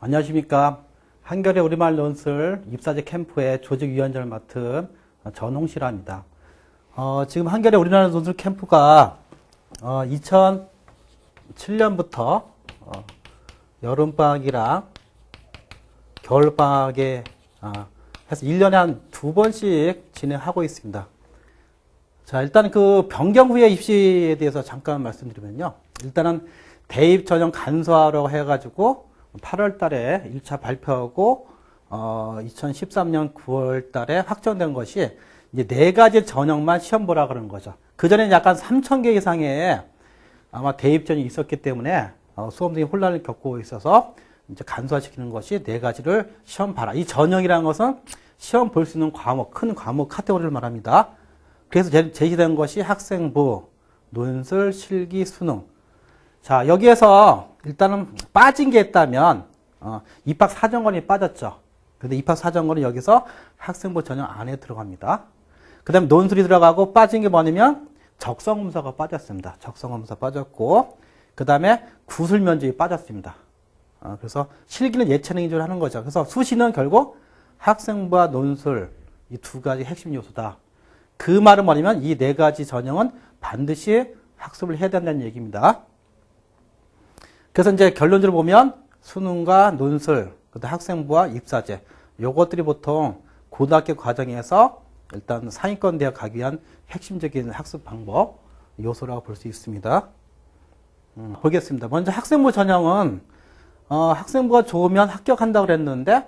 안녕하십니까. 한겨레 우리말 논술 입사제 캠프의 조직위원장을 맡은 전홍실화입니다. 지금 한겨레 우리말 논술 캠프가 2007년부터 여름방학이랑 겨울방학에 해서 1년에 한 2번씩 진행하고 있습니다. 자, 일단 그 변경 후에 입시에 대해서 잠깐 말씀드리면요. 일단은 대입 전형 간소화라고 해가지고 8월 달에 1차 발표하고 2013년 9월 달에 확정된 것이 이제 4가지 전형만 시험 보라 그러는 거죠. 그전에는 약간 3,000개 이상의 아마 대입 전형이 있었기 때문에 수험생이 혼란을 겪고 있어서 이제 간소화시키는 것이 4가지를 시험 봐라. 이 전형이라는 것은 시험 볼 수 있는 과목, 큰 과목 카테고리를 말합니다. 그래서 제시된 것이 학생부, 논술, 실기, 수능. 자, 여기에서 일단은 빠진 게 있다면 입학 사정권이 빠졌죠. 근데 입학 사정권은 여기서 학생부 전형 안에 들어갑니다. 그 다음에 논술이 들어가고 빠진 게 뭐냐면 적성검사가 빠졌습니다. 적성검사 빠졌고 그 다음에 구술 면접이 빠졌습니다. 그래서 실기는 예체능 위주로 하는 거죠. 그래서 수시는 결국 학생부와 논술 이 2가지 핵심 요소다. 그 말은 뭐냐면 이 4가지 전형은 반드시 학습을 해야 된다는 얘기입니다. 그래서 이제 결론적으로 보면 수능과 논술, 그다음 학생부와 입사제, 요것들이 보통 고등학교 과정에서 일단 상위권 대학 가기 위한 핵심적인 학습 방법 요소라고 볼 수 있습니다. 보겠습니다. 먼저 학생부 전형은 학생부가 좋으면 합격한다고 그랬는데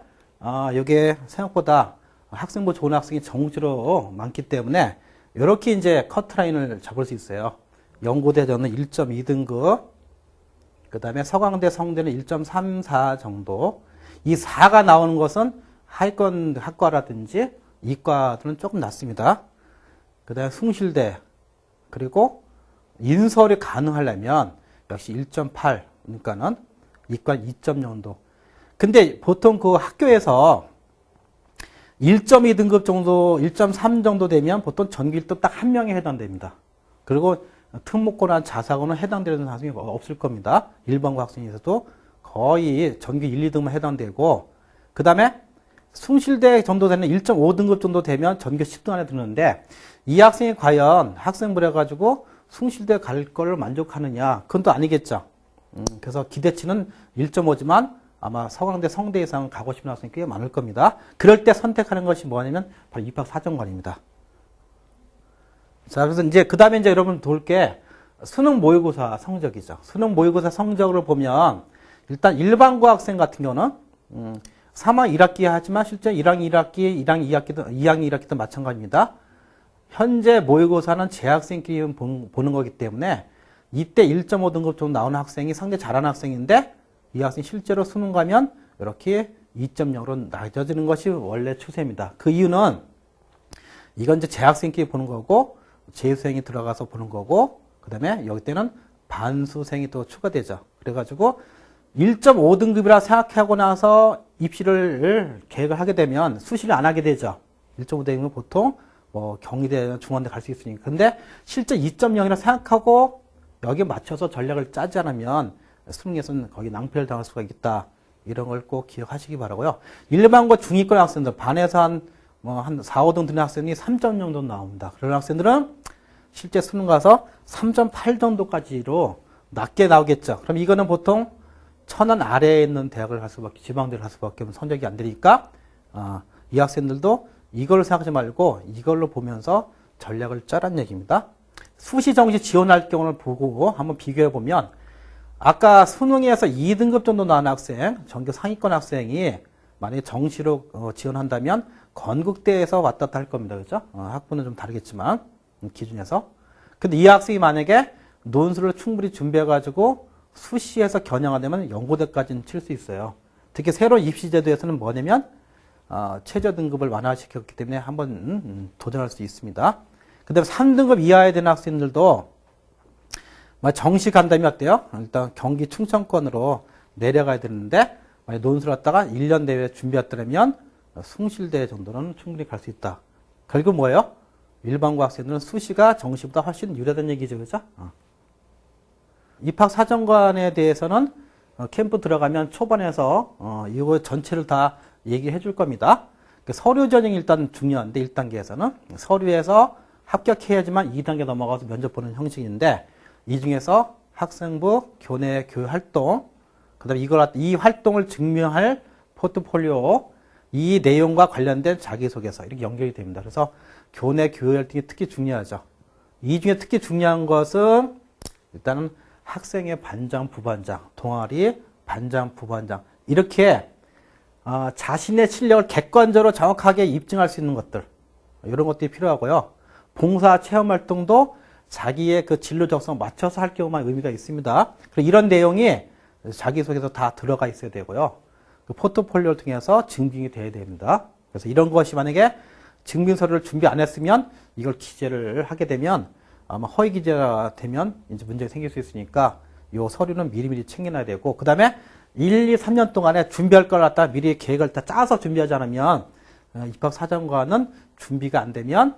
이게 생각보다 학생부 좋은 학생이 정시로 많기 때문에 이렇게 이제 커트라인을 잡을 수 있어요. 연고대전은 1.2등급, 그 다음에 서강대, 성대는 1.34 정도. 이 4가 나오는 것은 하위권 학과라든지 이과들은 조금 낮습니다. 그 다음에 숭실대, 그리고 인설이 가능하려면 역시 1.8, 그러니까는 이과 2.0 정도. 근데 보통 그 학교에서 1.2등급 정도, 1.3 정도 되면 보통 전교 1등 딱 한 명에 해당됩니다. 그리고 특목고나 자사고는 해당되는 학생이 없을 겁니다. 일반고 학생에서도 거의 전교 1, 2등만 해당되고, 그 다음에 숭실대 정도 되는 1.5등급 정도 되면 전교 10등 안에 드는데, 이 학생이 과연 학생부를 해가지고 숭실대 갈 거를 만족하느냐? 그건 또 아니겠죠. 그래서 기대치는 1.5지만 아마 서강대, 성대 이상 가고 싶은 학생이 꽤 많을 겁니다. 그럴 때 선택하는 것이 뭐냐면 바로 입학 사정관입니다. 자, 그래서 이제 그 다음에 이제 여러분 볼 게 수능 모의고사 성적이죠. 수능 모의고사 성적을 보면 일단 일반고 학생 같은 경우는 3학 1학기 하지만 실제 1학년 1학기, 2학년 1학기도 마찬가지입니다. 현재 모의고사는 재학생끼리 보는 거기 때문에 이때 1.5등급 정도 나오는 학생이 상당히 잘하는 학생인데 이 학생이 실제로 수능 가면 이렇게 2.0으로 낮아지는 것이 원래 추세입니다. 그 이유는 이건 이제 재학생끼리 보는 거고 재수생이 들어가서 보는 거고 그 다음에 여기 때는 반수생이 또 추가되죠. 그래가지고 1.5등급이라 생각하고 나서 입시를 계획을 하게 되면 수시를 안 하게 되죠. 1.5등급은 보통 뭐 경희대, 중원대 갈 수 있으니까. 근데 실제 2.0이라 생각하고 여기에 맞춰서 전략을 짜지 않으면 수능에서는 거의 낭패를 당할 수가 있다. 이런 걸 꼭 기억하시기 바라고요. 일반고 중위권 학생들 반에서 한 4, 5등 드는 학생이 3점 정도 나옵니다. 그런 학생들은 실제 수능 가서 3.8 정도까지로 낮게 나오겠죠. 그럼 이거는 보통 1,000원 아래에 있는 대학을 갈 수밖에, 지방대를 갈 수밖에 없는 성적이 안 되니까, 이 학생들도 이걸 생각하지 말고 이걸로 보면서 전략을 짜란 얘기입니다. 수시 정시 지원할 경우를 보고 한번 비교해 보면, 아까 수능에서 2등급 정도 나온 학생, 전교 상위권 학생이 만약에 정시로 지원한다면 건국대에서 왔다 갔다 할 겁니다. 그죠? 학부는 좀 다르겠지만, 기준에서. 근데 이 학생이 만약에 논술을 충분히 준비해가지고 수시에서 겨냥하려면 연고대까지는 칠 수 있어요. 특히 새로운 입시제도에서는 뭐냐면, 최저 등급을 완화시켰기 때문에 한번 도전할 수 있습니다. 그 다음에 3등급 이하에 되는 학생들도 정시 간다면 어때요? 일단 경기 충청권으로 내려가야 되는데, 만약 논술 왔다가 1년 내외 준비했다면 숭실대 정도는 충분히 갈 수 있다. 결국 뭐예요? 일반고 학생들은 수시가 정시보다 훨씬 유리하다는 얘기죠. 그죠? 입학 사정관에 대해서는 캠프 들어가면 초반에서 이거 전체를 다 얘기해 줄 겁니다. 서류 전형이 일단 중요한데 1단계에서는 서류에서 합격해야지만 2단계 넘어가서 면접 보는 형식인데 이 중에서 학생부 교내 교육 활동, 그다음에 이 활동을 증명할 포트폴리오, 이 내용과 관련된 자기소개서 이렇게 연결이 됩니다. 그래서 교내 교육 활동이 특히 중요하죠. 이 중에 특히 중요한 것은 일단은 학생의 반장, 부반장, 동아리 반장, 부반장 이렇게 자신의 실력을 객관적으로 정확하게 입증할 수 있는 것들 이런 것들이 필요하고요. 봉사 체험 활동도 자기의 그 진로 적성 맞춰서 할 경우만 의미가 있습니다. 그리고 이런 내용이 자기소개서 다 들어가 있어야 되고요. 그 포트폴리오를 통해서 증빙이 돼야 됩니다. 그래서 이런 것이 만약에 증빙 서류를 준비 안 했으면 이걸 기재를 하게 되면 아마 허위 기재가 되면 이제 문제가 생길 수 있으니까 이 서류는 미리미리 챙겨놔야 되고 그 다음에 1, 2, 3년 동안에 준비할 걸 갖다 미리 계획을 다 짜서 준비하지 않으면 입학사정관은 준비가 안 되면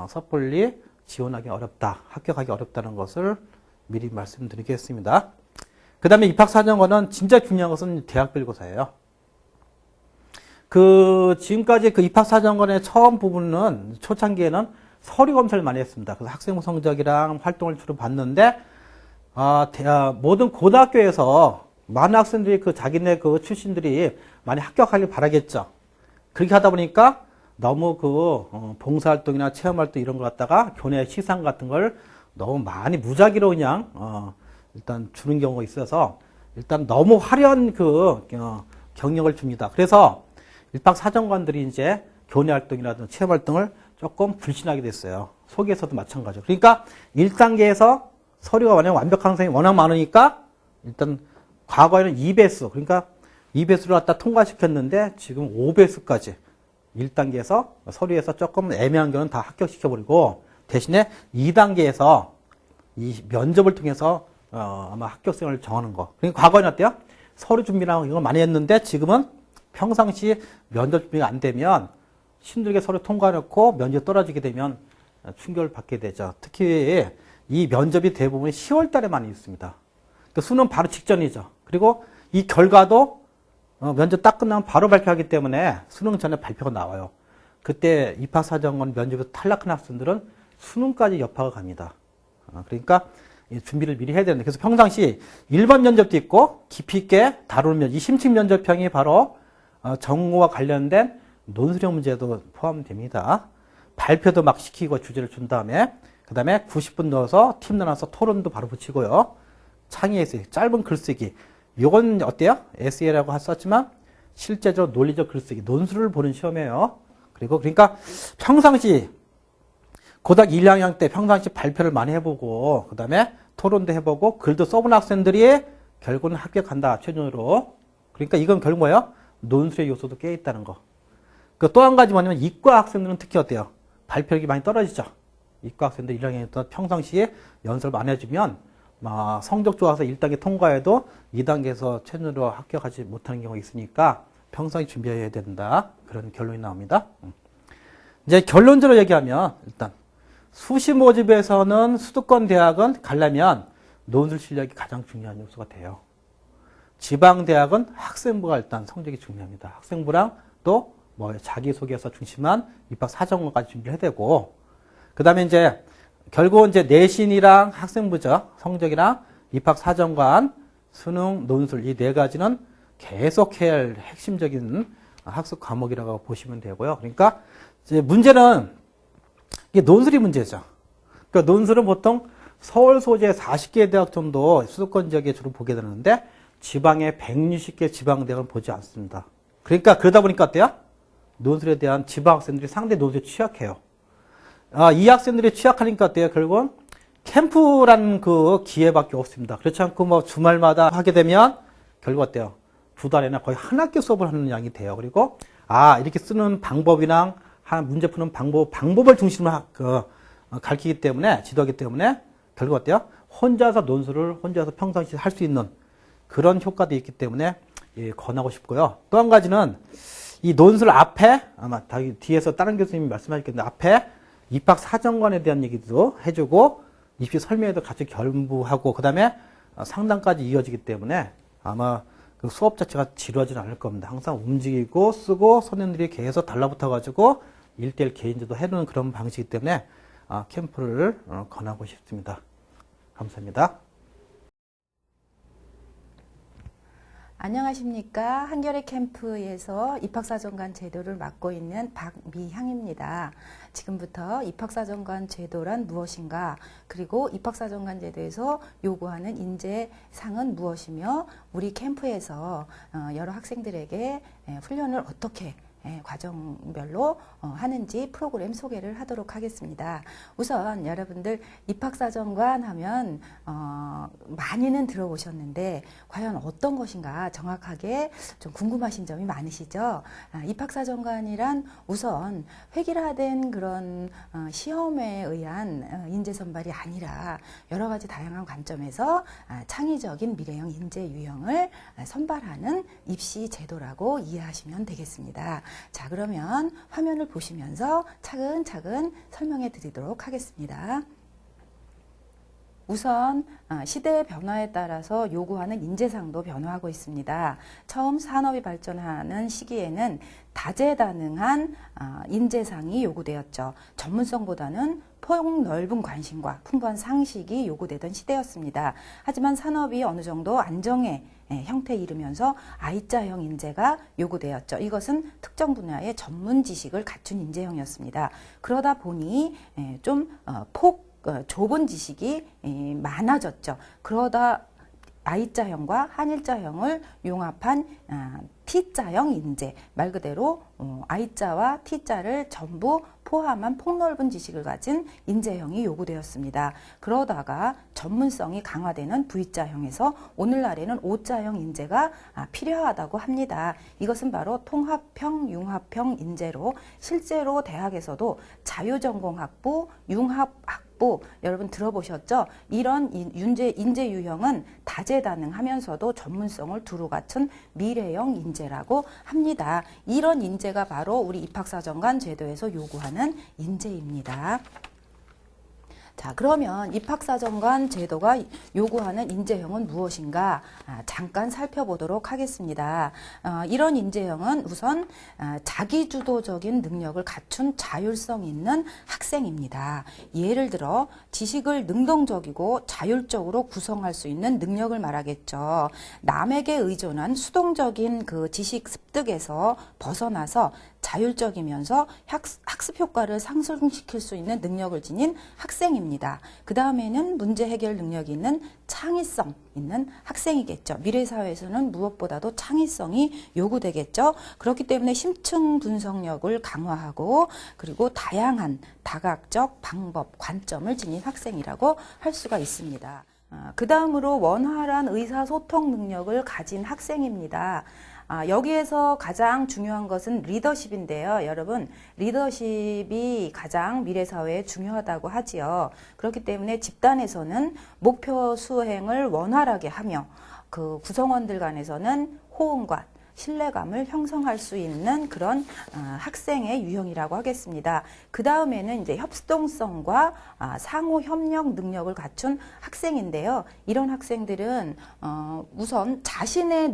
섣불리 지원하기 어렵다, 합격하기 어렵다는 것을 미리 말씀드리겠습니다. 그 다음에 입학사정관은 진짜 중요한 것은 대학별고사예요. 지금까지 입학사정관의 처음 부분은 초창기에는 서류 검사를 많이 했습니다. 그래서 학생부 성적이랑 활동을 주로 봤는데, 모든 고등학교에서 많은 학생들이 자기네 출신들이 많이 합격하길 바라겠죠. 그렇게 하다 보니까 너무 봉사활동이나 체험활동 이런 걸 갖다가 교내 시상 같은 걸 너무 많이 무작위로 그냥, 일단 주는 경우가 있어서 일단 너무 화려한 경력을 줍니다. 그래서 입학사정관들이 이제 교내 활동이라든지 체험 활동을 조금 불신하게 됐어요. 소개에서도 마찬가지로. 그러니까 1단계에서 서류가 완벽한 학생이 워낙 많으니까 일단 과거에는 2배수, 그러니까 2배수를 갖다 통과시켰는데 지금 5배수까지 1단계에서 서류에서 조금 애매한 경우는 다 합격시켜버리고 대신에 2단계에서 이 면접을 통해서 아마 합격생을 정하는 거. 그러니까 과거에는 어때요? 서류 준비랑 이걸 많이 했는데 지금은 평상시 면접 준비가 안 되면 힘들게 서류 통과해놓고 면접 떨어지게 되면 충격을 받게 되죠. 특히 이 면접이 대부분 10월 달에 많이 있습니다. 그러니까 수능 바로 직전이죠. 그리고 이 결과도 면접 딱 끝나면 바로 발표하기 때문에 수능 전에 발표가 나와요. 그때 입학사정관 면접에서 탈락한 학생들은 수능까지 여파가 갑니다. 그러니까 준비를 미리 해야 되는데 그래서 평상시 일반 면접도 있고 깊이 있게 다루는 이 심층 면접형이 바로 전공과 관련된 논술형 문제도 포함됩니다. 발표도 막 시키고 주제를 준 다음에 그 다음에 90분 넣어서 팀 나눠서 토론도 바로 붙이고요. 창의 에세이, 짧은 글쓰기 이건 어때요? 에세이라고 썼지만 실제적으로 논리적 글쓰기, 논술을 보는 시험이에요. 그러니까 평상시 고등학교 1, 2학년 때 평상시 발표를 많이 해보고 그 다음에 토론도 해보고 글도 써본 학생들이 결국은 합격한다 최종으로. 그러니까 이건 결국 뭐예요? 논술의 요소도 깨있다는 거. 또 한 가지 뭐냐면 이과 학생들은 특히 어때요? 발표력이 많이 떨어지죠. 이과 학생들 1학년 평상시에 연습을 많이 해주면 성적 좋아서 1단계 통과해도 2단계에서 최종으로 합격하지 못하는 경우가 있으니까 평상시 준비해야 된다. 그런 결론이 나옵니다. 이제 결론적으로 얘기하면 일단 수시 모집에서는 수도권 대학은 가려면 논술 실력이 가장 중요한 요소가 돼요. 지방 대학은 학생부가 일단 성적이 중요합니다. 학생부랑 또 자기소개서 중심한 입학 사정관까지 준비를 해야 되고, 그 다음에 이제 결국은 이제 내신이랑 학생부죠. 성적이랑 입학 사정관, 수능, 논술 이 네 가지는 계속 해야 할 핵심적인 학습 과목이라고 보시면 되고요. 그러니까 이제 문제는 이게 논술이 문제죠. 그러니까 논술은 보통 서울 소재 40개 대학 정도 수도권 지역에 주로 보게 되는데 지방에 160개 지방대학은 보지 않습니다. 그러니까 그러다 보니까 어때요? 논술에 대한 지방 학생들이 상당히 논술에 취약해요. 이 학생들이 취약하니까 어때요? 결국은 캠프라는 기회밖에 없습니다. 그렇지 않고 주말마다 하게 되면 결국 어때요? 두 달에나 거의 한 학기 수업을 하는 양이 돼요. 그리고 이렇게 쓰는 방법이랑 문제 푸는 방법을 중심으로 가르치기 때문에 지도하기 때문에 결국 어때요? 혼자서 논술을 혼자서 평상시에 할 수 있는 그런 효과도 있기 때문에 권하고 싶고요. 또 한 가지는 이 논술 앞에 아마 뒤에서 다른 교수님이 말씀하셨겠는데 앞에 입학 사정관에 대한 얘기도 해주고 입시 설명에도 같이 결부하고 그 다음에 상담까지 이어지기 때문에 아마 그 수업 자체가 지루하지는 않을 겁니다. 항상 움직이고 쓰고 선생님들이 계속 달라붙어가지고 1대1 개인지도 해놓는 그런 방식이기 때문에 캠프를 권하고 싶습니다. 감사합니다. 안녕하십니까. 한겨레 캠프에서 입학사정관 제도를 맡고 있는 박미향입니다. 지금부터 입학사정관 제도란 무엇인가, 그리고 입학사정관 제도에서 요구하는 인재상은 무엇이며 우리 캠프에서 여러 학생들에게 훈련을 어떻게 과정별로 하는지 프로그램 소개를 하도록 하겠습니다. 우선 여러분들 입학사정관 하면 많이는 들어보셨는데 과연 어떤 것인가 정확하게 좀 궁금하신 점이 많으시죠? 입학사정관이란 우선 획일화된 그런 시험에 의한 인재 선발이 아니라 여러 가지 다양한 관점에서 창의적인 미래형 인재 유형을 선발하는 입시 제도라고 이해하시면 되겠습니다. 자, 그러면 화면을 보시면서 차근차근 설명해 드리도록 하겠습니다. 우선 시대의 변화에 따라서 요구하는 인재상도 변화하고 있습니다. 처음 산업이 발전하는 시기에는 다재다능한 인재상이 요구되었죠. 전문성보다는 폭넓은 관심과 풍부한 상식이 요구되던 시대였습니다. 하지만 산업이 어느 정도 안정의 형태에 이르면서 I자형 인재가 요구되었죠. 이것은 특정 분야의 전문 지식을 갖춘 인재형이었습니다. 그러다 보니 좀 좁은 지식이 많아졌죠. 그러다 I자형과 한일자형을 융합한 T자형 인재, 말 그대로 I자와 T자를 전부 포함한 폭넓은 지식을 가진 인재형이 요구되었습니다. 그러다가 전문성이 강화되는 V자형에서 오늘날에는 O자형 인재가 필요하다고 합니다. 이것은 바로 통합형, 융합형 인재로 실제로 대학에서도 자유전공학부, 융합학부 여러분 들어보셨죠? 이런 인재 유형은 다재다능하면서도 전문성을 두루 갖춘 미래형 인재라고 합니다. 이런 인재가 바로 우리 입학사정관 제도에서 요구하는 인재입니다. 자, 그러면 입학사정관 제도가 요구하는 인재형은 무엇인가 잠깐 살펴보도록 하겠습니다. 이런 인재형은 우선 자기주도적인 능력을 갖춘 자율성 있는 학생입니다. 예를 들어 지식을 능동적이고 자율적으로 구성할 수 있는 능력을 말하겠죠. 남에게 의존한 수동적인 그 지식 습득에서 벗어나서 자율적이면서 학습 효과를 상승시킬 수 있는 능력을 지닌 학생입니다. 그 다음에는 문제 해결 능력이 있는 창의성 있는 학생이겠죠. 미래사회에서는 무엇보다도 창의성이 요구되겠죠. 그렇기 때문에 심층 분석력을 강화하고 그리고 다양한 다각적 방법, 관점을 지닌 학생이라고 할 수가 있습니다. 그 다음으로 원활한 의사소통 능력을 가진 학생입니다. 여기에서 가장 중요한 것은 리더십인데요. 여러분, 리더십이 가장 미래사회에 중요하다고 하지요. 그렇기 때문에 집단에서는 목표 수행을 원활하게 하며 그 구성원들 간에서는 호응과 신뢰감을 형성할 수 있는 그런 학생의 유형이라고 하겠습니다. 그 다음에는 이제 협동성과 상호 협력 능력을 갖춘 학생인데요. 이런 학생들은 우선 자신의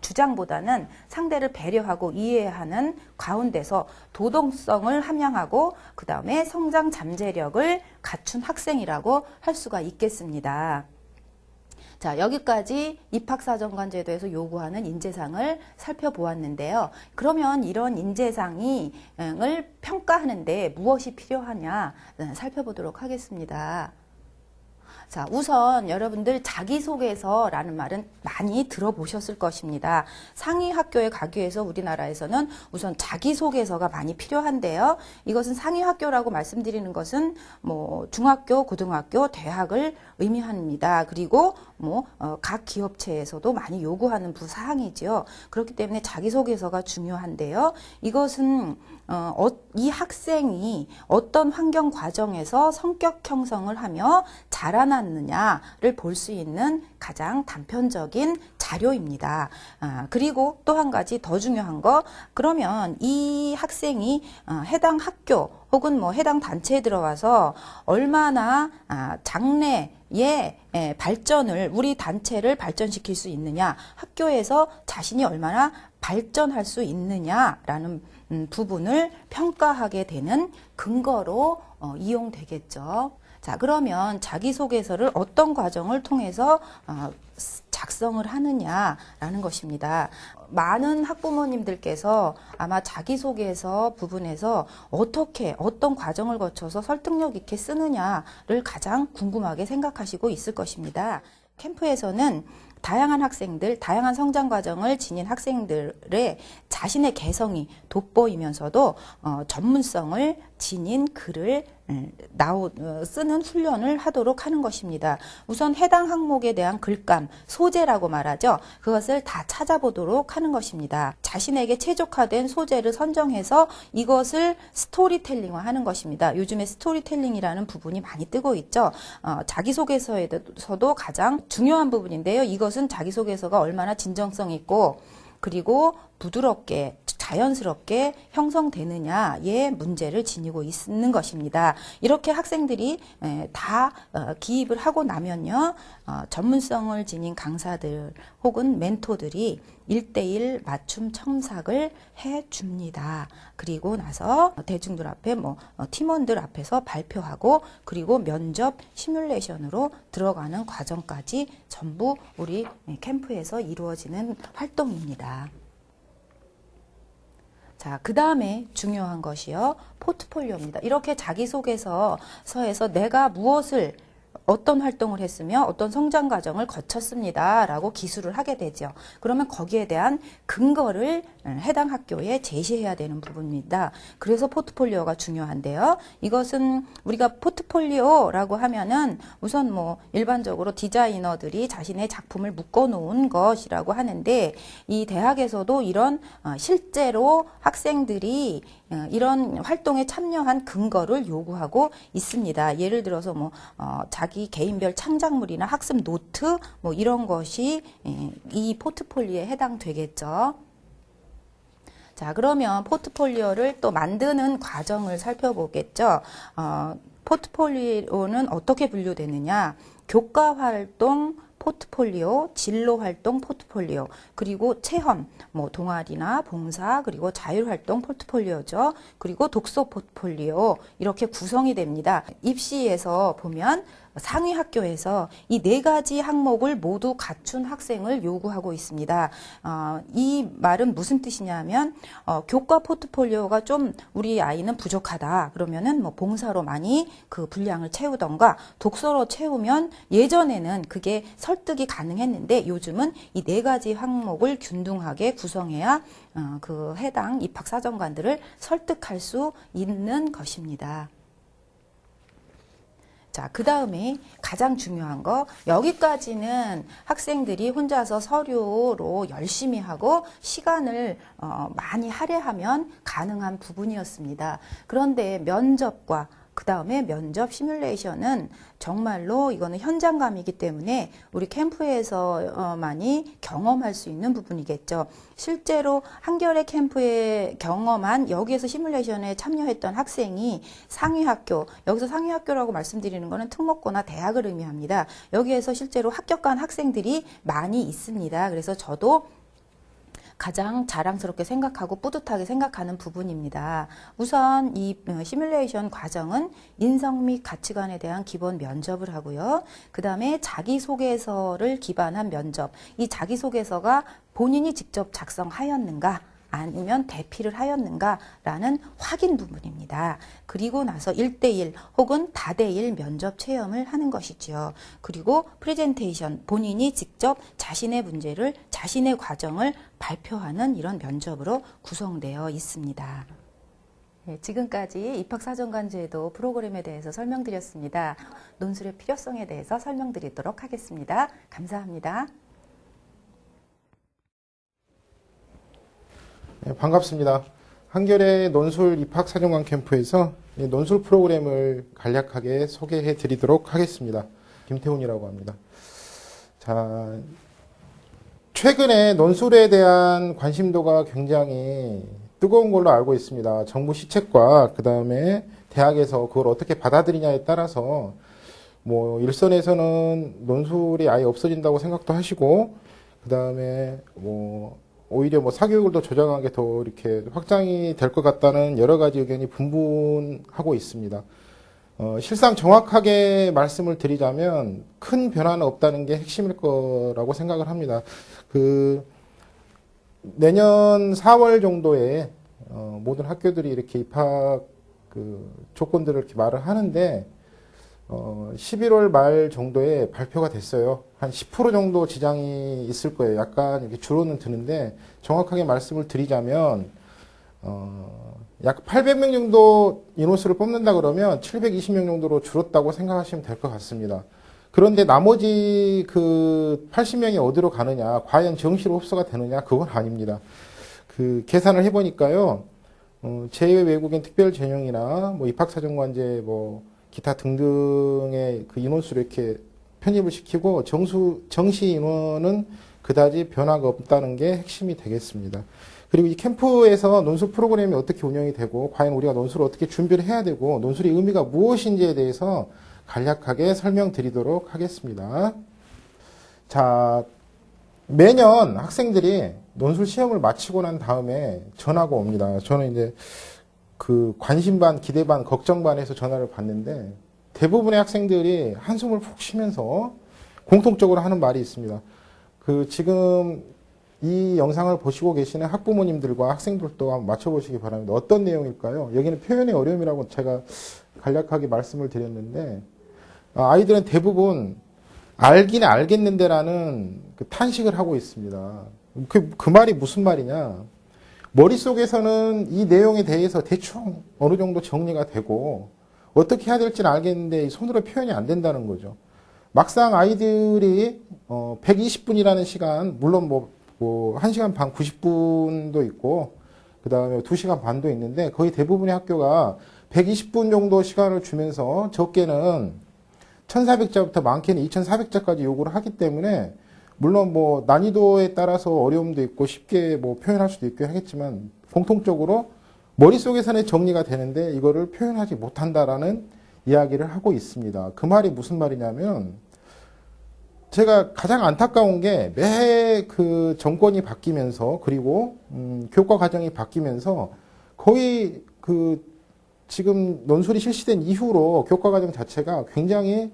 주장보다는 상대를 배려하고 이해하는 가운데서 도덕성을 함양하고 그 다음에 성장 잠재력을 갖춘 학생이라고 할 수가 있겠습니다. 자, 여기까지 입학사정관 제도에서 요구하는 인재상을 살펴보았는데요. 그러면 이런 인재상을 평가하는데 무엇이 필요하냐 살펴보도록 하겠습니다. 자, 우선 여러분들 자기소개서라는 말은 많이 들어보셨을 것입니다. 상위 학교에 가기 위해서 우리나라에서는 우선 자기소개서가 많이 필요한데요. 이것은 상위 학교라고 말씀드리는 것은 뭐 중학교, 고등학교, 대학을 의미합니다. 그리고 각 기업체에서도 많이 요구하는 부사항이지요. 그렇기 때문에 자기소개서가 중요한데요. 이것은 이 학생이 어떤 환경 과정에서 성격 형성을 하며 자라났느냐를 볼 수 있는 가장 단편적인 자료입니다. 그리고 또 한 가지 더 중요한 거, 그러면 이 학생이 해당 학교 혹은 뭐 해당 단체에 들어와서 얼마나 장래의 발전을 우리 단체를 발전시킬 수 있느냐, 학교에서 자신이 얼마나 발전할 수 있느냐라는 부분을 평가하게 되는 근거로 이용되겠죠. 자, 그러면 자기소개서를 어떤 과정을 통해서 작성을 하느냐라는 것입니다. 많은 학부모님들께서 아마 자기소개서 부분에서 어떤 과정을 거쳐서 설득력 있게 쓰느냐를 가장 궁금하게 생각하시고 있을 것입니다. 캠프에서는 다양한 학생들, 다양한 성장 과정을 지닌 학생들의 자신의 개성이 돋보이면서도 전문성을 지닌 글을 쓰는 훈련을 하도록 하는 것입니다. 우선 해당 항목에 대한 글감, 소재라고 말하죠. 그것을 다 찾아보도록 하는 것입니다. 자신에게 최적화된 소재를 선정해서 이것을 스토리텔링화 하는 것입니다. 요즘에 스토리텔링이라는 부분이 많이 뜨고 있죠. 자기소개서에서도 가장 중요한 부분인데요. 이것은 자기소개서가 얼마나 진정성 있고 그리고 부드럽게 자연스럽게 형성되느냐의 문제를 지니고 있는 것입니다. 이렇게 학생들이 다 기입을 하고 나면요, 전문성을 지닌 강사들 혹은 멘토들이 1:1 맞춤 첨삭을 해줍니다. 그리고 나서 대중들 앞에 팀원들 앞에서 발표하고 그리고 면접 시뮬레이션으로 들어가는 과정까지 전부 우리 캠프에서 이루어지는 활동입니다. 자, 그 다음에 중요한 것이요, 포트폴리오입니다. 이렇게 자기소개서에서 내가 어떤 활동을 했으며 어떤 성장 과정을 거쳤습니다 라고 기술을 하게 되죠. 그러면 거기에 대한 근거를 해당 학교에 제시해야 되는 부분입니다. 그래서 포트폴리오가 중요한데요. 이것은 우리가 포트폴리오라고 하면은 우선 일반적으로 디자이너들이 자신의 작품을 묶어 놓은 것이라고 하는데, 이 대학에서도 이런 실제로 학생들이 이런 활동에 참여한 근거를 요구하고 있습니다. 예를 들어서 자기 개인별 창작물이나 학습 노트 이런 것이 이 포트폴리오에 해당되겠죠. 자, 그러면 포트폴리오를 또 만드는 과정을 살펴보겠죠. 포트폴리오는 어떻게 분류되느냐? 교과 활동 포트폴리오, 진로 활동 포트폴리오, 그리고 체험, 동아리나 봉사, 그리고 자율활동 포트폴리오죠. 그리고 독서 포트폴리오, 이렇게 구성이 됩니다. 입시에서 보면 상위 학교에서 이 4가지 항목을 모두 갖춘 학생을 요구하고 있습니다. 이 말은 무슨 뜻이냐면 교과 포트폴리오가 좀 우리 아이는 부족하다 그러면은 봉사로 많이 그 분량을 채우던가, 독서로 채우면 예전에는 그게 설득이 가능했는데 요즘은 이 4가지 항목을 균등하게 구성해야 그 해당 입학사정관들을 설득할 수 있는 것입니다. 자, 그 다음에 가장 중요한 거, 여기까지는 학생들이 혼자서 서류로 열심히 하고 시간을 많이 할애하면 가능한 부분이었습니다. 그런데 면접과 그 다음에 면접 시뮬레이션은 정말로 이거는 현장감이기 때문에 우리 캠프에서만이 경험할 수 있는 부분이겠죠. 실제로 한겨레 캠프에 경험한, 여기에서 시뮬레이션에 참여했던 학생이 상위학교, 여기서 상위학교라고 말씀드리는 것은 특목고나 대학을 의미합니다. 여기에서 실제로 합격한 학생들이 많이 있습니다. 그래서 저도 가장 자랑스럽게 생각하고 뿌듯하게 생각하는 부분입니다. 우선 이 시뮬레이션 과정은 인성 및 가치관에 대한 기본 면접을 하고요. 그 다음에 자기소개서를 기반한 면접. 이 자기소개서가 본인이 직접 작성하였는가, 아니면 대피를 하였는가라는 확인 부분입니다. 그리고 나서 1:1 혹은 다대일 면접 체험을 하는 것이죠. 그리고 프레젠테이션, 본인이 직접 자신의 문제를, 자신의 과정을 발표하는 이런 면접으로 구성되어 있습니다. 네, 지금까지 입학사정관제도 프로그램에 대해서 설명드렸습니다. 논술의 필요성에 대해서 설명드리도록 하겠습니다. 감사합니다. 네, 반갑습니다. 한겨레 논술 입학사정관 캠프에서 논술 프로그램을 간략하게 소개해 드리도록 하겠습니다. 김태훈이라고 합니다. 자, 최근에 논술에 대한 관심도가 굉장히 뜨거운 걸로 알고 있습니다. 정부 시책과 그 다음에 대학에서 그걸 어떻게 받아들이냐에 따라서 뭐 일선에서는 논술이 아예 없어진다고 생각도 하시고, 그 다음에 뭐 오히려 뭐 사교육을 더 조장한 게 더 이렇게 확장이 될 것 같다는 여러 가지 의견이 분분하고 있습니다. 실상 정확하게 말씀을 드리자면 큰 변화는 없다는 게 핵심일 거라고 생각을 합니다. 내년 4월 정도에 모든 학교들이 이렇게 입학 조건들을 이렇게 말을 하는데 11월 말 정도에 발표가 됐어요. 한 10% 정도 지장이 있을 거예요. 약간 이렇게 줄어는 드는데 정확하게 말씀을 드리자면 약 800명 정도 인원수를 뽑는다 그러면 720명 정도로 줄었다고 생각하시면 될 것 같습니다. 그런데 나머지 80명이 어디로 가느냐, 과연 정시로 흡수가 되느냐, 그건 아닙니다. 계산을 해보니까요, 제2외 외국인 특별 전형이나 뭐 입학사정관제 뭐 기타 등등의 인원수를 이렇게 편입을 시키고 정시 인원은 그다지 변화가 없다는 게 핵심이 되겠습니다. 그리고 이 캠프에서 논술 프로그램이 어떻게 운영이 되고 과연 우리가 논술을 어떻게 준비를 해야 되고 논술의 의미가 무엇인지에 대해서 간략하게 설명드리도록 하겠습니다. 자, 매년 학생들이 논술 시험을 마치고 난 다음에 전화가 옵니다. 저는 이제 관심 반, 기대 반, 걱정 반에서 전화를 받는데 대부분의 학생들이 한숨을 푹 쉬면서 공통적으로 하는 말이 있습니다. 지금 이 영상을 보시고 계시는 학부모님들과 학생들도 한번 맞춰보시기 바랍니다. 어떤 내용일까요? 여기는 표현의 어려움이라고 제가 간략하게 말씀을 드렸는데 아이들은 대부분 알긴 알겠는데라는 탄식을 하고 있습니다. 그 말이 무슨 말이냐? 머릿속에서는 이 내용에 대해서 대충 어느 정도 정리가 되고 어떻게 해야 될지는 알겠는데 손으로 표현이 안 된다는 거죠. 막상 아이들이 120분이라는 시간, 물론 뭐 1시간 반 90분도 있고 그 다음에 2시간 반도 있는데 거의 대부분의 학교가 120분 정도 시간을 주면서 적게는 1400자부터 많게는 2400자까지 요구를 하기 때문에 물론 뭐 난이도에 따라서 어려움도 있고 쉽게 뭐 표현할 수도 있고 하겠지만 공통적으로 머릿속에서는 정리가 되는데 이거를 표현하지 못한다라는 이야기를 하고 있습니다. 그 말이 무슨 말이냐면 제가 가장 안타까운 게 매 정권이 바뀌면서 그리고 교과 과정이 바뀌면서 거의 지금 논술이 실시된 이후로 교과 과정 자체가 굉장히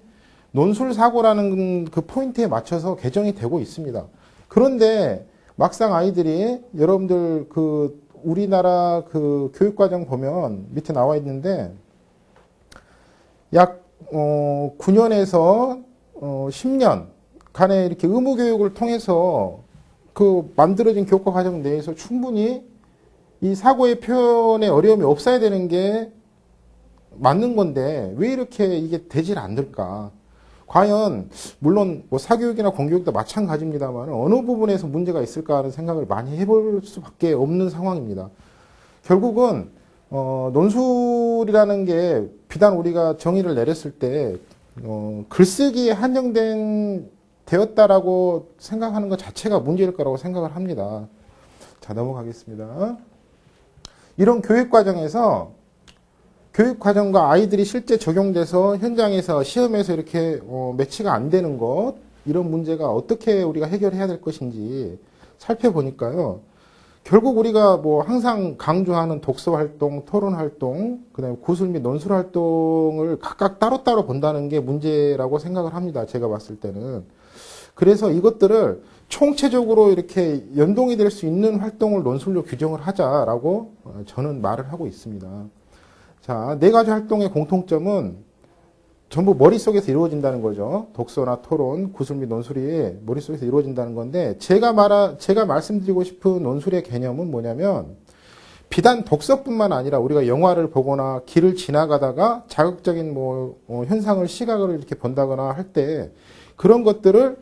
논술 사고라는 그 포인트에 맞춰서 개정이 되고 있습니다. 그런데 막상 아이들이 여러분들 우리나라 교육과정 보면 밑에 나와 있는데 약 9년에서 10년 간에 이렇게 의무 교육을 통해서 만들어진 교과 과정 내에서 충분히 이 사고의 표현에 어려움이 없어야 되는 게 맞는 건데 왜 이렇게 이게 되질 않을까? 과연 물론 뭐 사교육이나 공교육도 마찬가지입니다만 어느 부분에서 문제가 있을까 하는 생각을 많이 해볼 수밖에 없는 상황입니다. 결국은 논술이라는 게 비단 우리가 정의를 내렸을 때 글쓰기에 되었다라고 생각하는 것 자체가 문제일 거라고 생각을 합니다. 자, 넘어가겠습니다. 이런 교육 과정에서 교육 과정과 아이들이 실제 적용돼서 현장에서 시험에서 이렇게 매치가 안 되는 것, 이런 문제가 어떻게 우리가 해결해야 될 것인지 살펴보니까요. 결국 우리가 뭐 항상 강조하는 독서 활동, 토론 활동, 그다음에 구술 및 논술 활동을 각각 따로따로 본다는 게 문제라고 생각을 합니다. 제가 봤을 때는. 그래서 이것들을 총체적으로 이렇게 연동이 될 수 있는 활동을 논술로 규정을 하자라고 저는 말을 하고 있습니다. 자, 4가지 활동의 공통점은 전부 머릿속에서 이루어진다는 거죠. 독서나 토론, 구술 및 논술이 머릿속에서 이루어진다는 건데, 제가 말씀드리고 싶은 논술의 개념은 뭐냐면, 비단 독서뿐만 아니라 우리가 영화를 보거나 길을 지나가다가 자극적인 현상을, 시각을 이렇게 본다거나 할 때, 그런 것들을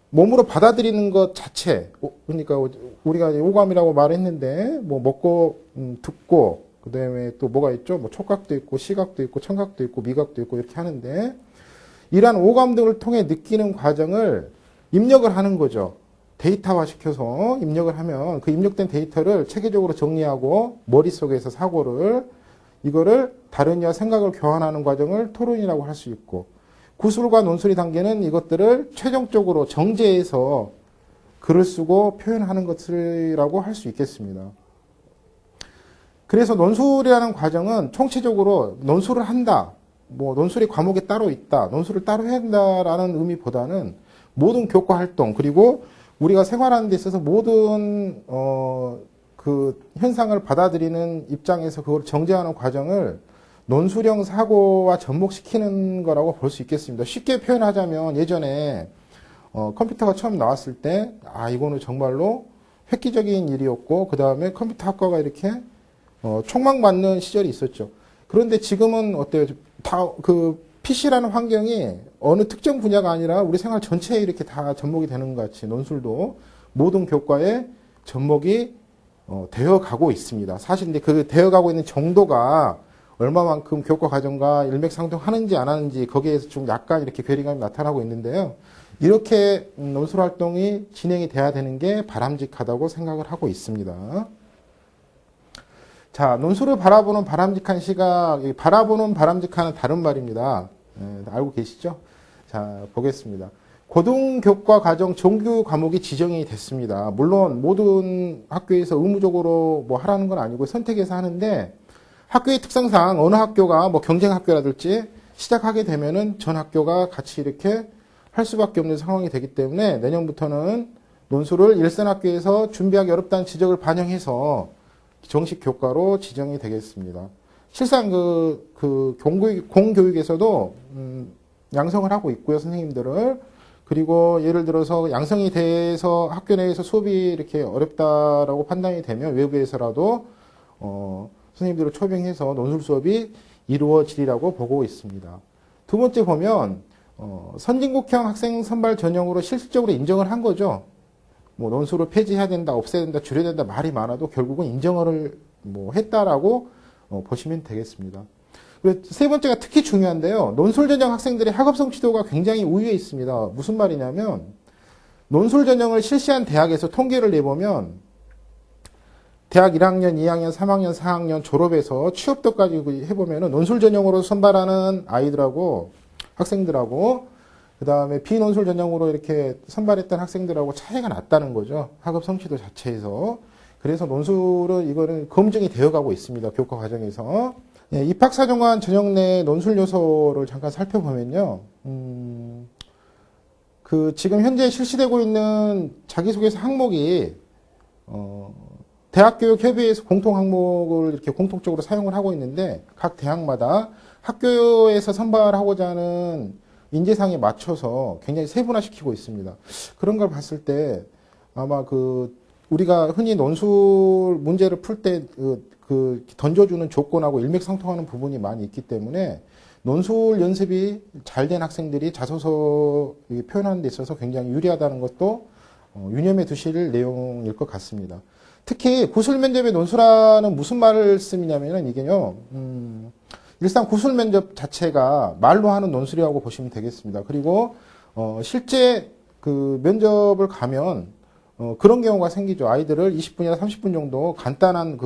몸으로 받아들이는 것 자체, 그러니까 우리가 오감이라고 말했는데, 먹고, 듣고, 그 다음에 또 뭐가 있죠? 촉각도 있고, 시각도 있고, 청각도 있고, 미각도 있고, 이렇게 하는데, 이러한 오감 등을 통해 느끼는 과정을 입력을 하는 거죠. 데이터화 시켜서 입력을 하면 그 입력된 데이터를 체계적으로 정리하고, 머릿속에서 사고를 이거를 다른 이와 생각을 교환하는 과정을 토론이라고 할 수 있고, 구술과 논술의 단계는 이것들을 최종적으로 정제해서 글을 쓰고 표현하는 것이라고 할 수 있겠습니다. 그래서 논술이라는 과정은 총체적으로 논술을 한다, 뭐 논술이 과목에 따로 있다, 논술을 따로 해야 한다라는 의미보다는 모든 교과 활동, 그리고 우리가 생활하는 데 있어서 모든 그 현상을 받아들이는 입장에서 그걸 정제하는 과정을 논술형 사고와 접목시키는 거라고 볼 수 있겠습니다. 쉽게 표현하자면 예전에 컴퓨터가 처음 나왔을 때 이거는 정말로 획기적인 일이었고, 그 다음에 컴퓨터 학과가 이렇게 촉망받는 시절이 있었죠. 그런데 지금은 어때요? 다 그 PC라는 환경이 어느 특정 분야가 아니라 우리 생활 전체에 이렇게 다 접목이 되는 것 같이 논술도 모든 교과에 접목이 되어 가고 있습니다. 사실 근데 그 되어 가고 있는 정도가 얼마만큼 교과 과정과 일맥상통하는지 안 하는지 거기에서 좀 약간 이렇게 괴리감이 나타나고 있는데요. 이렇게 논술 활동이 진행이 돼야 되는 게 바람직하다고 생각을 하고 있습니다. 자, 논술을 바라보는 바람직한 시각, 바라보는 바람직한은 다른 말입니다. 알고 계시죠? 자, 보겠습니다. 고등교과 과정 정규 과목이 지정이 됐습니다. 물론 모든 학교에서 의무적으로 뭐 하라는 건 아니고 선택해서 하는데, 학교의 특성상 어느 학교가 뭐 경쟁 학교라든지 시작하게 되면은 전 학교가 같이 이렇게 할 수밖에 없는 상황이 되기 때문에 내년부터는 논술을 일선 학교에서 준비하기 어렵다는 지적을 반영해서 정식 교과로 지정이 되겠습니다. 실상 공교육에서도 양성을 하고 있고요, 선생님들을. 그리고 예를 들어서 양성이 돼서 학교 내에서 수업이 이렇게 어렵다라고 판단이 되면 외부에서라도 선생님들을 초빙해서 논술 수업이 이루어지리라고 보고 있습니다. 두 번째 보면 선진국형 학생 선발 전형으로 실질적으로 인정을 한 거죠. 뭐 논술을 폐지해야 된다, 없애야 된다, 줄여야 된다 말이 많아도 결국은 인정을 뭐 했다라고 보시면 되겠습니다. 세 번째가 특히 중요한데요. 논술 전형 학생들의 학업 성취도가 굉장히 우위에 있습니다. 무슨 말이냐면 논술 전형을 실시한 대학에서 통계를 내보면 대학 1학년, 2학년, 3학년, 4학년 졸업해서 취업도까지 해보면은 논술 전형으로 선발하는 아이들하고 학생들하고 그 다음에 비논술 전형으로 이렇게 선발했던 학생들하고 차이가 났다는 거죠. 학업 성취도 자체에서. 그래서 논술은 이거는 검증이 되어가고 있습니다. 교과 과정에서. 예, 입학사정관 전형 내 논술 요소를 잠깐 살펴보면요. 지금 현재 실시되고 있는 자기소개서 항목이 대학교육협의회에서 공통 항목을 이렇게 공통적으로 사용을 하고 있는데 각 대학마다 학교에서 선발하고자 하는 인재상에 맞춰서 굉장히 세분화시키고 있습니다. 그런 걸 봤을 때 아마 우리가 흔히 논술 문제를 풀 때 던져주는 조건하고 일맥상통하는 부분이 많이 있기 때문에 논술 연습이 잘 된 학생들이 자소서 표현하는 데 있어서 굉장히 유리하다는 것도 유념해 두실 내용일 것 같습니다. 특히 구술 면접의 논술화는 무슨 말씀이냐면은 이게요, 일단 구술 면접 자체가 말로 하는 논술이라고 보시면 되겠습니다. 그리고 실제 면접을 가면 그런 경우가 생기죠. 아이들을 20분이나 30분 정도 간단한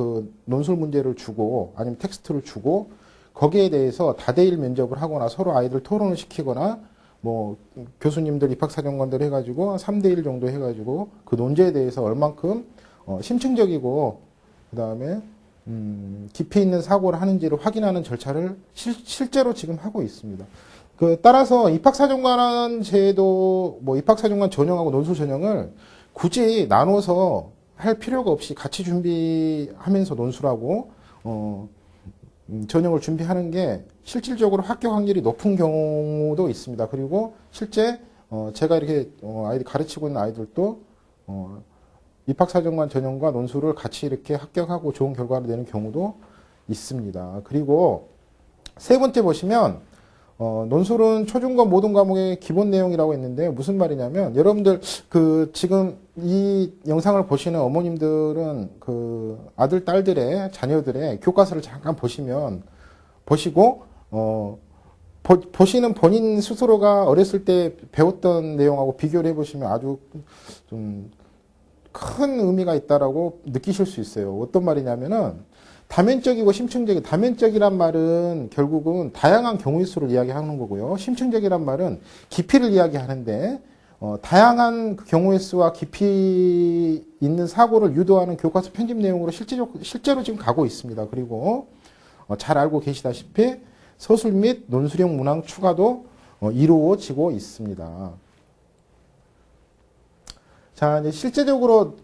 논술 문제를 주고 아니면 텍스트를 주고 거기에 대해서 다대일 면접을 하거나 서로 아이들 토론을 시키거나 뭐 교수님들 입학사정관들 해가지고 3대1 정도 해가지고 그 논제에 대해서 얼만큼 심층적이고 그 다음에 깊이 있는 사고를 하는지를 확인하는 절차를 실제로 지금 하고 있습니다. 따라서 입학사정관 제도, 뭐 입학사정관 전형하고 논술 전형을 굳이 나눠서 할 필요가 없이 같이 준비하면서 논술하고 전형을 준비하는 게 실질적으로 합격 확률이 높은 경우도 있습니다. 그리고 실제 제가 이렇게 아이들 가르치고 있는 아이들도 입학사정관 전형과 논술을 같이 이렇게 합격하고 좋은 결과를 내는 경우도 있습니다. 그리고 세 번째 보시면 논술은 초중고 모든 과목의 기본 내용이라고 했는데 무슨 말이냐면 여러분들 지금 이 영상을 보시는 어머님들은 아들 딸들의 자녀들의 교과서를 잠깐 보시고 보시는 본인 스스로가 어렸을 때 배웠던 내용하고 비교를 해보시면 아주 좀 큰 의미가 있다라고 느끼실 수 있어요. 어떤 말이냐면은 다면적이고 심층적이, 다면적이란 말은 결국은 다양한 경우의 수를 이야기하는 거고요. 심층적이란 말은 깊이를 이야기하는데, 다양한 그 경우의 수와 깊이 있는 사고를 유도하는 교과서 편집 내용으로 실제로 지금 가고 있습니다. 그리고 잘 알고 계시다시피 서술 및 논술형 문항 추가도 이루어지고 있습니다. 자, 이제 실제적으로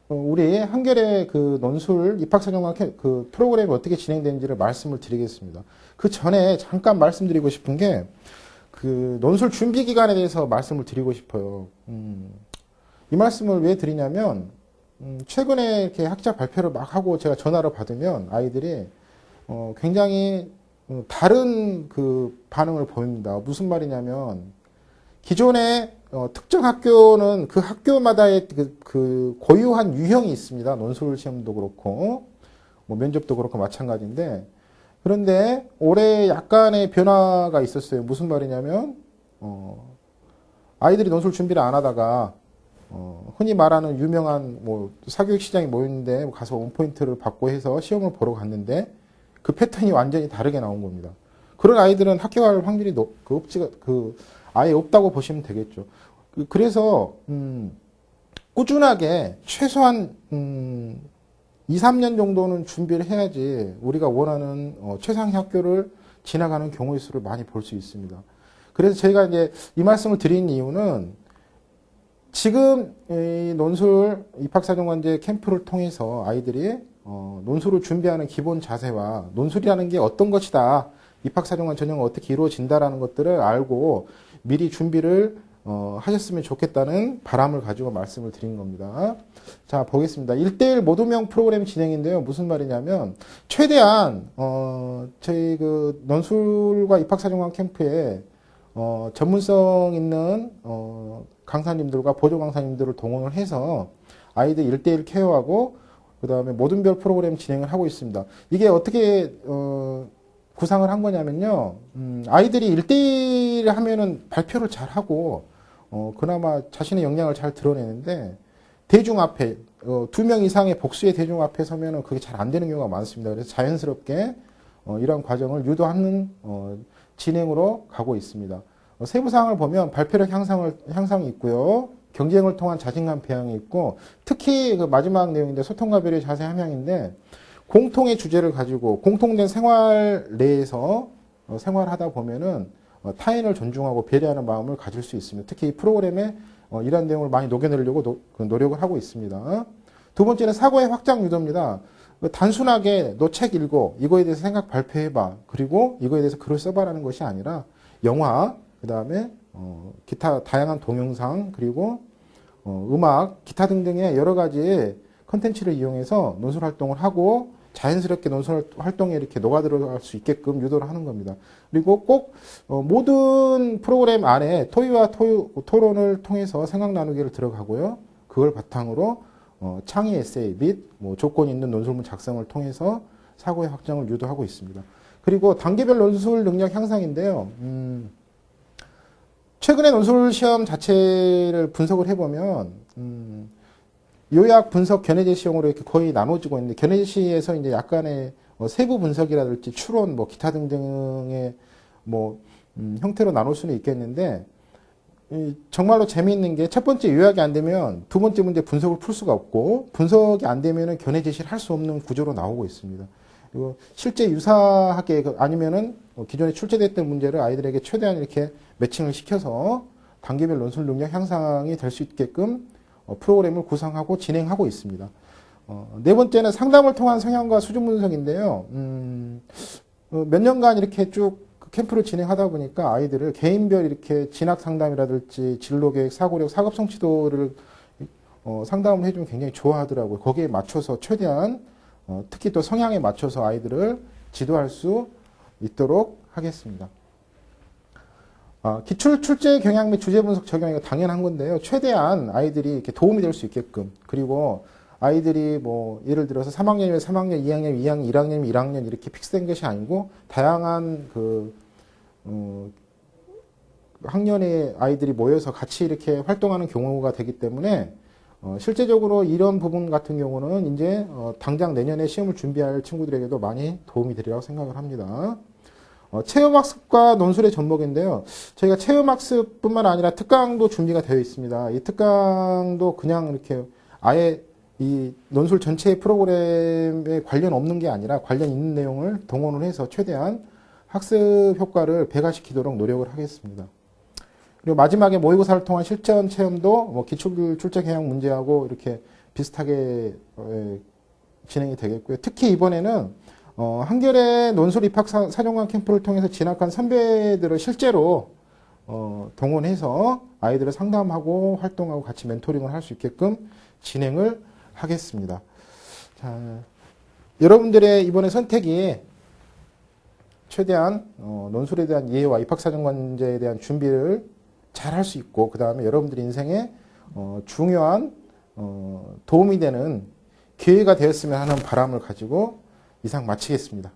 우리 한겨레 그 논술 입학사정관 그 프로그램이 어떻게 진행되는지를 말씀을 드리겠습니다. 그 전에 잠깐 말씀드리고 싶은 게 그 논술 준비 기간에 대해서 말씀을 드리고 싶어요. 이 말씀을 왜 드리냐면 최근에 이렇게 학자 발표를 막 하고 제가 전화를 받으면 아이들이 굉장히 다른 그 반응을 보입니다. 무슨 말이냐면 기존에 특정 학교는 그 학교마다의 그 고유한 유형이 있습니다. 논술 시험도 그렇고 뭐 면접도 그렇고 마찬가지인데, 그런데 올해 약간의 변화가 있었어요. 무슨 말이냐면 아이들이 논술 준비를 안 하다가 흔히 말하는 유명한 뭐 사교육 시장이 모였는데 가서 원포인트를 받고 해서 시험을 보러 갔는데 그 패턴이 완전히 다르게 나온 겁니다. 그런 아이들은 학교 갈 확률이 아예 없다고 보시면 되겠죠. 그래서 꾸준하게 최소한 2, 3년 정도는 준비를 해야지 우리가 원하는 최상의 학교를 지나가는 경우의 수를 많이 볼 수 있습니다. 그래서 저희가 이제 이 말씀을 드린 이유는 지금 이 논술 입학사정관제 캠프를 통해서 아이들이 논술을 준비하는 기본 자세와 논술이라는 게 어떤 것이다, 입학사정관 전형은 어떻게 이루어진다라는 것들을 알고 미리 준비를 하셨으면 좋겠다는 바람을 가지고 말씀을 드린 겁니다. 자, 보겠습니다. 1대1 모두명 프로그램 진행인데요. 무슨 말이냐면 최대한 저희 그 논술과 입학사정관 캠프에 전문성 있는 강사님들과 보조 강사님들을 동원을 해서 아이들 1대1 케어하고 그 다음에 모든별 프로그램 진행을 하고 있습니다. 이게 어떻게 구상을 한 거냐면요. 아이들이 1대1 하면은 발표를 잘 하고 그나마 자신의 역량을 잘 드러내는데 대중 앞에 2명 이상의 복수의 대중 앞에 서면은 그게 잘 안 되는 경우가 많습니다. 그래서 자연스럽게 이러한 과정을 유도하는 진행으로 가고 있습니다. 세부 사항을 보면 발표력 향상이 있고요. 경쟁을 통한 자신감 배양이 있고, 특히 그 마지막 내용인데 소통과 배려의 자세 함양인데 공통의 주제를 가지고 공통된 생활 내에서 생활하다 보면은 타인을 존중하고 배려하는 마음을 가질 수 있습니다. 특히 이 프로그램에 이러한 내용을 많이 녹여내려고 노력을 하고 있습니다. 두 번째는 사고의 확장 유도입니다. 단순하게 너 책 읽어, 이거에 대해서 생각 발표해봐, 그리고 이거에 대해서 글을 써봐라는 것이 아니라 영화, 그 다음에 기타 다양한 동영상, 그리고 음악, 기타 등등의 여러 가지 컨텐츠를 이용해서 논술 활동을 하고 자연스럽게 논술 활동에 이렇게 녹아들어갈 수 있게끔 유도를 하는 겁니다. 그리고 꼭 모든 프로그램 안에 토의와 토론을 통해서 생각 나누기를 들어가고요. 그걸 바탕으로 창의 에세이 및 조건 있는 논술문 작성을 통해서 사고의 확장을 유도하고 있습니다. 그리고 단계별 논술 능력 향상인데요. 최근에 논술 시험 자체를 분석을 해보면 요약, 분석, 견해 제시형으로 이렇게 거의 나눠지고 있는데, 견해 제시에서 이제 약간의 세부 분석이라든지 추론, 기타 등등의 형태로 나눌 수는 있겠는데, 정말로 재미있는 게 첫 번째 요약이 안 되면 두 번째 문제 분석을 풀 수가 없고, 분석이 안 되면은 견해 제시를 할 수 없는 구조로 나오고 있습니다. 그리고 실제 유사하게 아니면은 기존에 출제됐던 문제를 아이들에게 최대한 이렇게 매칭을 시켜서 단계별 논술 능력 향상이 될 수 있게끔 프로그램을 구성하고 진행하고 있습니다. 네 번째는 상담을 통한 성향과 수준 분석인데요. 몇 년간 이렇게 쭉 캠프를 진행하다 보니까 아이들을 개인별 이렇게 진학 상담이라든지 진로계획, 사고력, 사급 성취도를 상담을 해주면 굉장히 좋아하더라고요. 거기에 맞춰서 최대한 특히 또 성향에 맞춰서 아이들을 지도할 수 있도록 하겠습니다. 기출 출제 경향 및 주제 분석 적용이 당연한 건데요. 최대한 아이들이 이렇게 도움이 될 수 있게끔, 그리고 아이들이 예를 들어서 3학년이면 3학년, 2학년, 2학년, 1학년이면 1학년 이렇게 픽스된 것이 아니고 다양한 학년의 아이들이 모여서 같이 이렇게 활동하는 경우가 되기 때문에 실제적으로 이런 부분 같은 경우는 이제 당장 내년에 시험을 준비할 친구들에게도 많이 도움이 되리라고 생각을 합니다. 체험학습과 논술의 접목인데요. 저희가 체험학습뿐만 아니라 특강도 준비가 되어 있습니다. 이 특강도 그냥 이렇게 아예 이 논술 전체의 프로그램에 관련 없는 게 아니라 관련 있는 내용을 동원을 해서 최대한 학습 효과를 배가시키도록 노력을 하겠습니다. 그리고 마지막에 모의고사를 통한 실전 체험도 뭐 기출 출제 경향 문제하고 이렇게 비슷하게 진행이 되겠고요. 특히 이번에는 한겨레 논술 입학 사정관 캠프를 통해서 진학한 선배들을 실제로 동원해서 아이들을 상담하고 활동하고 같이 멘토링을 할 수 있게끔 진행을 하겠습니다. 자, 여러분들의 이번에 선택이 최대한 논술에 대한 이해와 입학사정관제에 대한 준비를 잘 할 수 있고 그 다음에 여러분들 인생에 중요한 도움이 되는 기회가 되었으면 하는 바람을 가지고 이상 마치겠습니다.